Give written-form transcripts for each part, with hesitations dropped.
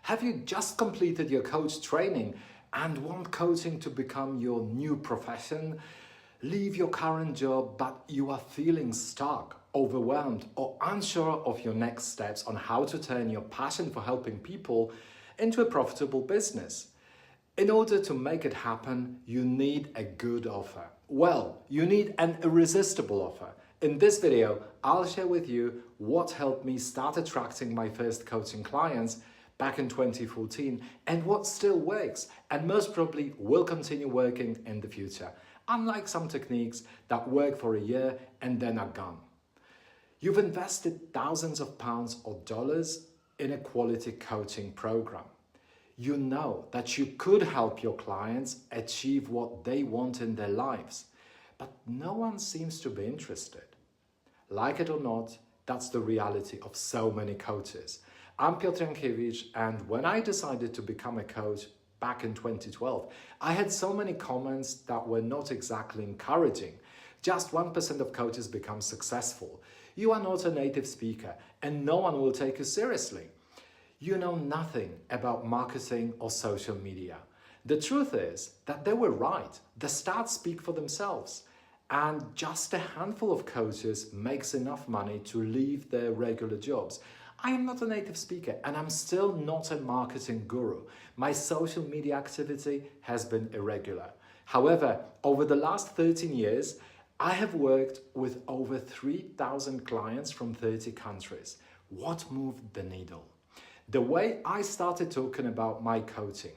Have you just completed your coach training and want coaching to become your new profession? Leave your current job, but you are feeling stuck, overwhelmed, or unsure of your next steps on how to turn your passion for helping people into a profitable business. In order to make it happen, you need a good offer. Well, you need an irresistible offer. In this video, I'll share with you what helped me start attracting my first coaching clients back in 2014 and what still works and most probably will continue working in the future, unlike some techniques that work for a year and then are gone. You've invested thousands of pounds or dollars in a quality coaching program. You know that you could help your clients achieve what they want in their lives, but no one seems to be interested. Like it or not, that's the reality of so many coaches. I'm Piotr Jankiewicz, and when I decided to become a coach back in 2012, I had so many comments that were not exactly encouraging. Just 1% of coaches become successful. You are not a native speaker, and no one will take you seriously. You know nothing about marketing or social media. The truth is that they were right. The stats speak for themselves. And just a handful of coaches makes enough money to leave their regular jobs. I am not a native speaker and I'm still not a marketing guru. My social media activity has been irregular. However, over the last 13 years, I have worked with over 3,000 clients from 30 countries. What moved the needle? The way I started talking about my coaching.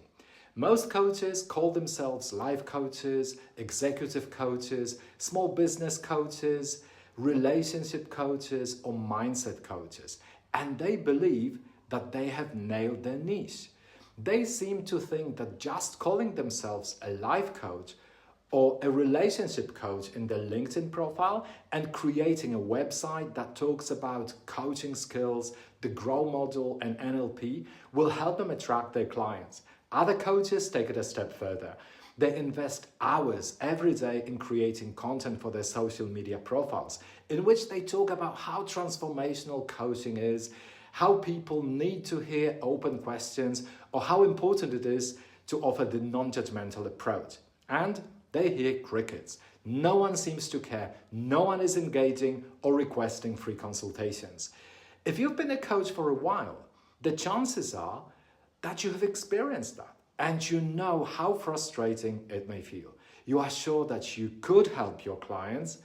Most coaches call themselves life coaches, executive coaches, small business coaches, relationship coaches, or mindset coaches. And they believe that they have nailed their niche. They seem to think that just calling themselves a life coach or a relationship coach in their LinkedIn profile and creating a website that talks about coaching skills, the Grow model and NLP will help them attract their clients. Other coaches take it a step further. They invest hours every day in creating content for their social media profiles, in which they talk about how transformational coaching is, how people need to hear open questions, or how important it is to offer the non-judgmental approach. And they hear crickets. No one seems to care. No one is engaging or requesting free consultations. If you've been a coach for a while, the chances are that you have experienced that and you know how frustrating it may feel. You are sure that you could help your clients.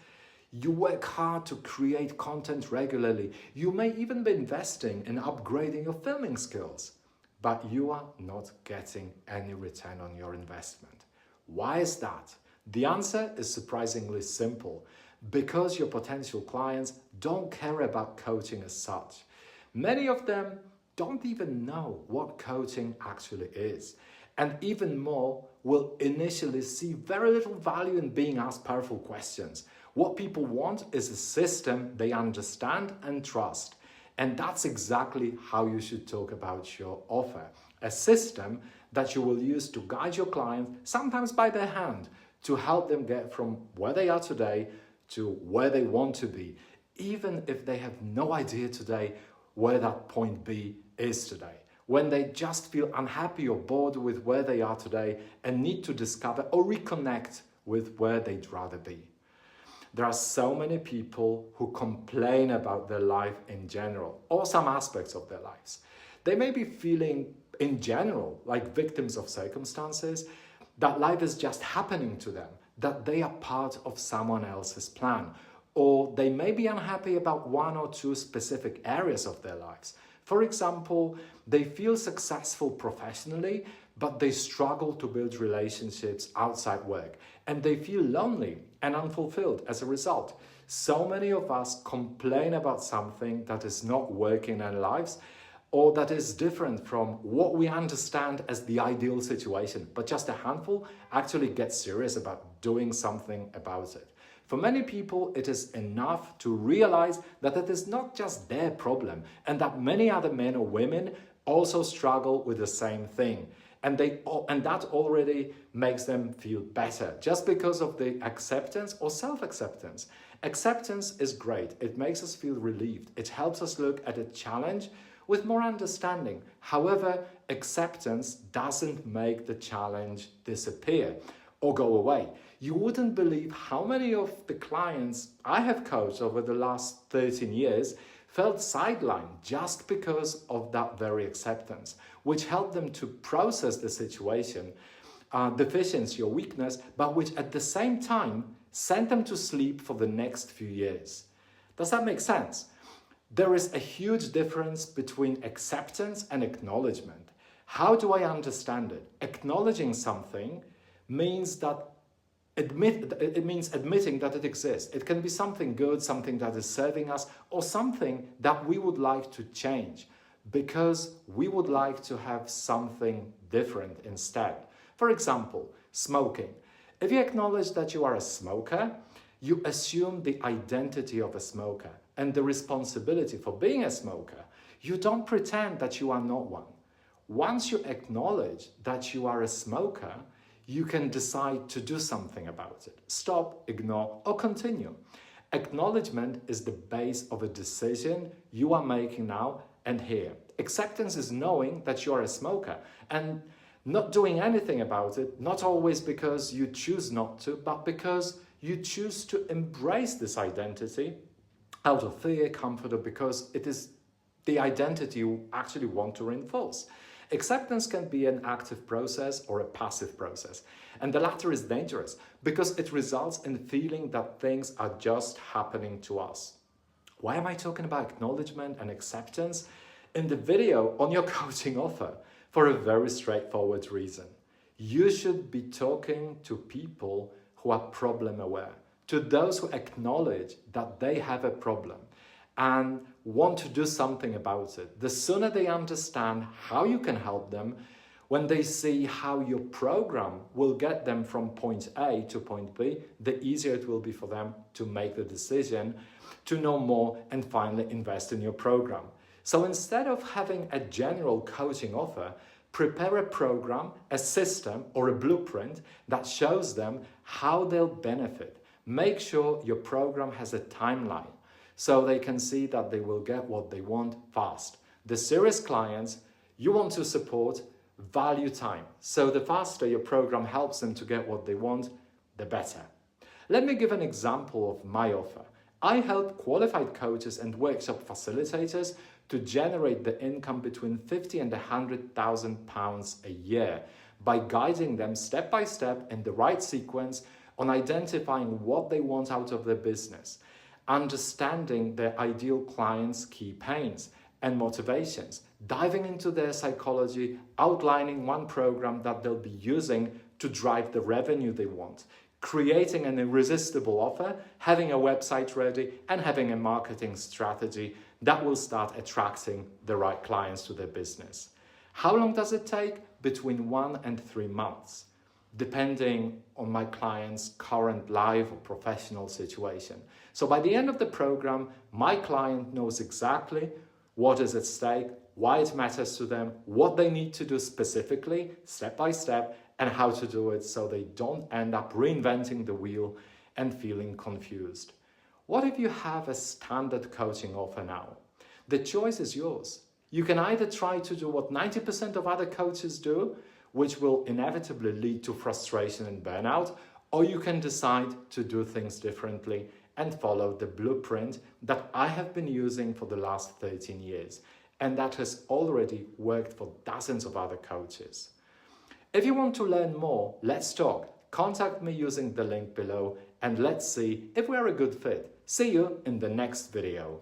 You work hard to create content regularly. You may even be investing in upgrading your filming skills, but you are not getting any return on your investment. Why is that? The answer is surprisingly simple. Because your potential clients don't care about coaching as such. Many of them don't even know what coaching actually is. And even more, will initially see very little value in being asked powerful questions. What people want is a system they understand and trust. And that's exactly how you should talk about your offer. A system that you will use to guide your clients, sometimes by their hand, to help them get from where they are today to where they want to be, even if they have no idea today where that point B is today. When they just feel unhappy or bored with where they are today and need to discover or reconnect with where they'd rather be. There are so many people who complain about their life in general or some aspects of their lives. They may be feeling in general like victims of circumstances, that life is just happening to them, that they are part of someone else's plan, or they may be unhappy about one or two specific areas of their lives. For example, they feel successful professionally, but they struggle to build relationships outside work, and they feel lonely and unfulfilled as a result. So many of us complain about something that is not working in our lives, or that is different from what we understand as the ideal situation, but just a handful actually get serious about doing something about it. For many people, it is enough to realize that it is not just their problem and that many other men or women also struggle with the same thing. And that already makes them feel better just because of the acceptance or self-acceptance. Acceptance is great. It makes us feel relieved. It helps us look at a challenge with more understanding. However, acceptance doesn't make the challenge disappear or go away. You wouldn't believe how many of the clients I have coached over the last 13 years felt sidelined just because of that very acceptance, which helped them to process the situation, deficiency or weakness, but which at the same time sent them to sleep for the next few years. Does that make sense? There is a huge difference between acceptance and acknowledgement. How do I understand it? Acknowledging something means that it means admitting that it exists. It can be something good, something that is serving us, or something that we would like to change because we would like to have something different instead. For example, smoking. If you acknowledge that you are a smoker, you assume the identity of a smoker and the responsibility for being a smoker. You don't pretend that you are not one. Once you acknowledge that you are a smoker, you can decide to do something about it. Stop, ignore, or continue. Acknowledgement is the base of a decision you are making now and here. Acceptance is knowing that you are a smoker and not doing anything about it, not always because you choose not to, but because you choose to embrace this identity out of fear, comfort, or because it is the identity you actually want to reinforce. Acceptance can be an active process or a passive process, and the latter is dangerous because it results in feeling that things are just happening to us. Why am I talking about acknowledgement and acceptance in the video on your coaching offer? For a very straightforward reason. You should be talking to people who are problem aware, to those who acknowledge that they have a problem and want to do something about it. The sooner they understand how you can help them, when they see how your program will get them from point A to point B, the easier it will be for them to make the decision to know more and finally invest in your program. So instead of having a general coaching offer, prepare a program, a system, or a blueprint that shows them how they'll benefit. Make sure your program has a timeline so they can see that they will get what they want fast. The serious clients you want to support value time. So the faster your program helps them to get what they want, the better. Let me give an example of my offer. I help qualified coaches and workshop facilitators to generate the income between £50,000 and £100,000 a year by guiding them step by step in the right sequence on identifying what they want out of their business, understanding their ideal clients' key pains and motivations, diving into their psychology, outlining one program that they'll be using to drive the revenue they want, creating an irresistible offer, having a website ready, and having a marketing strategy that will start attracting the right clients to their business. How long does it take? Between 1 and 3 months, depending on my client's current life or professional situation. So by the end of the program, my client knows exactly what is at stake, why it matters to them, what they need to do specifically, step by step, and how to do it so they don't end up reinventing the wheel and feeling confused. What if you have a standard coaching offer now? The choice is yours. You can either try to do what 90% of other coaches do, which will inevitably lead to frustration and burnout, or you can decide to do things differently and follow the blueprint that I have been using for the last 13 years, and that has already worked for dozens of other coaches. If you want to learn more, let's talk. Contact me using the link below and let's see if we're a good fit. See you in the next video.